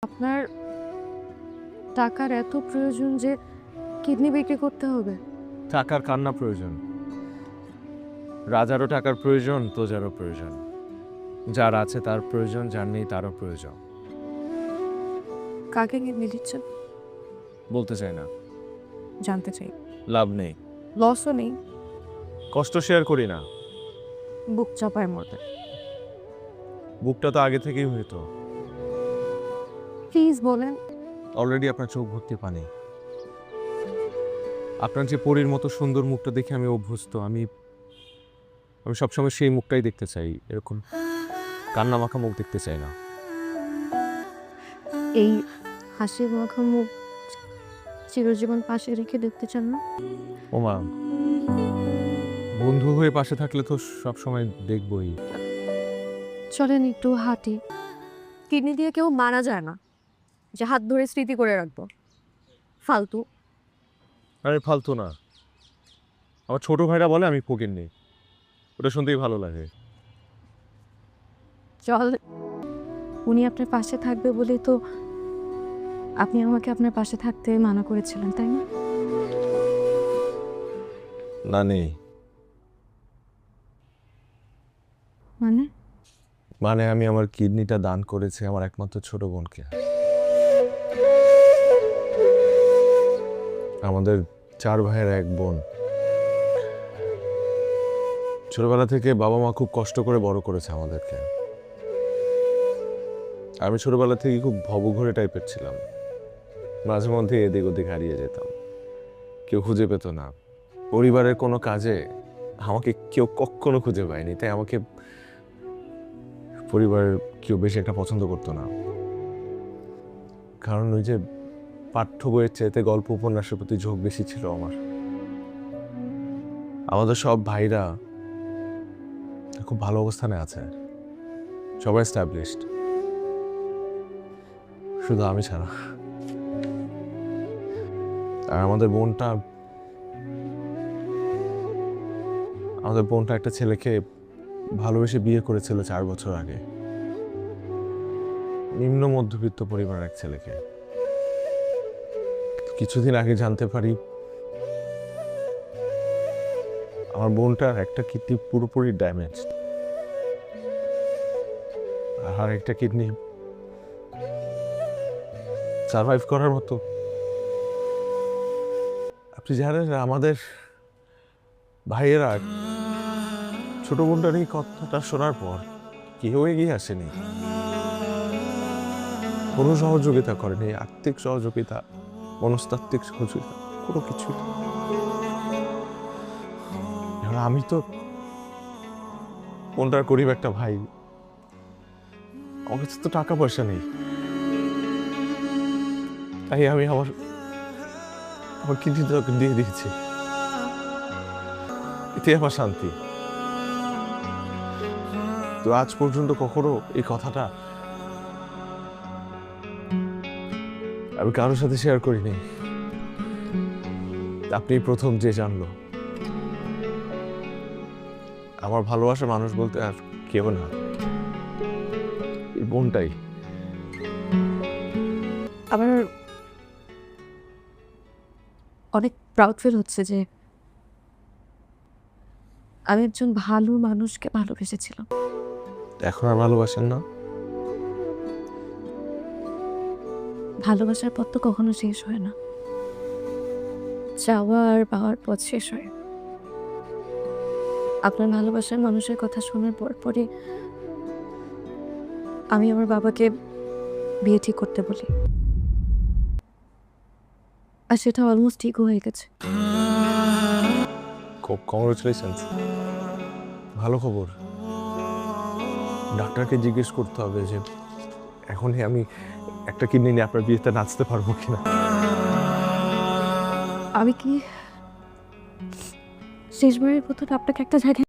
আপনার টাকার এত প্রয়োজন যে কিডনি বিক্রি করতে হবে? টাকার কান্না প্রয়োজন। রাজারও টাকার প্রয়োজন, তোজারও প্রয়োজন। যার আছে তার প্রয়োজন, যার নেই তারও প্রয়োজন। কাকে কিডনি দিচ্ছেন? বলতে চাই না, জানতে চাই। লাভ নেই। লসও নেই, কষ্ট শেয়ার করি না। বুক চাপায় মরবে। বুকটা তো আগে থেকেই হইতো। প্লিজ বলেন। অলরেডি আপনার চোখ ভর্তি পানি। আপনার যে পরীর মতো সুন্দর মুখটা দেখে আমি অভ্যস্ত। আমি সবসময় সেই মুখটাই দেখতে চাই, এরকম কান্না মাখা মুখ দেখতে চাই না। এই হাসি মাখা মুখ চিরজীবন পাশে রেখে দেখতে চান না? ওমা, বন্ধু হয়ে পাশে থাকলে তো সবসময় দেখবই। চলেন একটু হাঁটি। কিডনি দিয়ে কেউ মারা যায় না যে হাত ধরে স্মৃতি করে রাখবো। ফালতু। আরে ফালতু না, আমার ছোট ভাইরা বলে আমি ফকির নেই, ওটা শুনতেই ভালো লাগে। চল, উনি আপনার পাশে থাকবে বলেই তো আপনি আমাকে আপনার পাশে থাকতে মানা করেছিলেন, তাই না? না, নেই। মানে মানে আমি আমার কিডনিটা দান করেছি আমার একমাত্র ছোট বোনকে। আমাদের 4 ভাইয়ের 1 বোন। ছোটবেলা থেকে বাবা মা খুব কষ্ট করে বড় করেছে আমাদেরকে। আমি ছোটবেলা থেকে খুব ভবঘুরে টাইপের ছিলাম, মাঝে মধ্যে এদিক ওদিক হারিয়ে যেতাম, কেউ খুঁজে পেত না। পরিবারের কোনো কাজে আমাকে কেউ কখনো খুঁজে পায়নি, তাই আমাকে পরিবারের কেউ বেশি একটা পছন্দ করতো না। কারণ ওই যে পাঠ্য বইয়ের চাইতে গল্প উপন্যাসের প্রতি ঝোঁক বেশি ছিল আমার। আমাদের সব ভাইরা খুব ভালো অবস্থানে আছে, সবাই এস্টাবলিশড, শুধু আমি ছাড়া। আর আমাদের বোনটা একটা ছেলেকে ভালোবেসে বিয়ে করেছিল 4 বছর আগে, নিম্ন মধ্যবিত্ত পরিবারের এক ছেলেকে। কিছুদিন আগে জানতে পারি আমার বোনটার একটা কিডনি পুরোপুরি ড্যামেজ, আর একটা কিডনি সার্ভাইভ করার মতো। আপনি জানেন আমাদের ভাইয়েরা ছোট বোনটার এই কথাটা শোনার পর কেউ এগিয়ে আসেনি, কোনো সহযোগিতা করেনি, আর্থিক সহযোগিতা, মনস্তাত্ত্বিক সহযোগিতা, কোনো কিছু। আমি তো কোনটার গরিব একটা ভাই, আমার কাছে তো টাকা পয়সা নেই, তাই আমি আমার কিডনি দিয়ে দিয়েছি, এতে আমার শান্তি। তো আজ পর্যন্ত কখনো এই কথাটা আমি কারোর সাথে শেয়ার করিনি, আপনি প্রথম যে জানলো। আমার ভালোবাসা মানুষ বলতে আর কেউ না, এই বোনটাই। আবার অনেক প্রাউড ফিল হচ্ছে যে আমি একজন ভালো মানুষকে ভালোবেসেছিলাম। এখন আর ভালোবাসেন না? ভালোবাসার পথ তো কখনো শেষ হয় না, চাওয়া আর পাওয়ার পথ শেষ হয়। আপনার ভালোবাসার মানুষের কথা শোনার পরই আমি আমার বাবাকে বিয়ে ঠিক করতে বলি, আর সেটা অলমোস্ট ঠিক হয়ে গেছে। খুব কংগ্রেচুলেশনস, ভালো খবর। ডাক্তারকে জিজ্ঞেস করতে হবে যে এখনই আমি একটা কিডনি নিয়ে আপনার বিয়েতে নাচতে পারবো কিনা। আমি কি শেষবারের মতন আপনাকে একটা জায়গায়